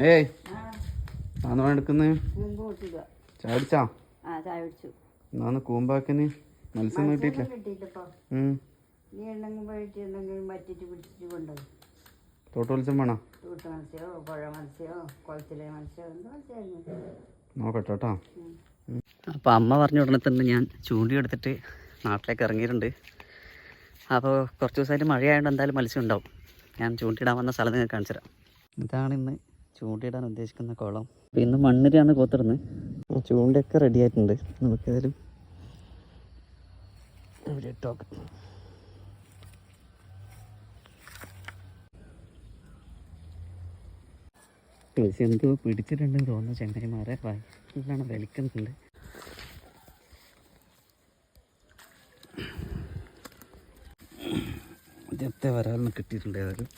ഏയ് സാധനം എടുക്കുന്നേ ചാടിച്ചാ എന്നാന്ന് കൂമ്പാക്കിന് മത്സ്യം കിട്ടിയിട്ടില്ല. തോട്ടുമത്സ്യം വേണോ? നോക്കട്ടെ കേട്ടോ. അപ്പോൾ അമ്മ പറഞ്ഞ ഉടനെ തന്നെ ഞാൻ ചൂണ്ടിയെടുത്തിട്ട് നാട്ടിലേക്ക് ഇറങ്ങിയിട്ടുണ്ട്. അപ്പോൾ കുറച്ച് ദിവസമായിട്ട് മഴയായതുകൊണ്ട് എന്തായാലും മത്സ്യം ഉണ്ടാവും. ഞാൻ ചൂണ്ടിയിടാൻ വന്ന സ്ഥലം നിങ്ങൾക്ക് കാണിച്ചു തരാം. ഇതാണ് ഇന്ന് ചൂണ്ടിയിടാൻ ഉദ്ദേശിക്കുന്ന കുളം. അപ്പോൾ ഇന്ന് മണ്ണിരാണ് കോത്തിടുന്നത്. ചൂണ്ടയൊക്കെ റെഡി ആയിട്ടുണ്ട്. നമുക്കേതായാലും ഇവിടെ ഇട്ടോക്കാം. മത്സ്യം എന്തോ പിടിച്ചിട്ടുണ്ടെന്ന് തോന്നുന്നു. ചെങ്ങായിമാരെ വയറ്റിലാണ് വലിക്കുന്നുണ്ട്. ആദ്യത്തെ വരാലിന് കിട്ടിയിട്ടുണ്ട്. ഏതായാലും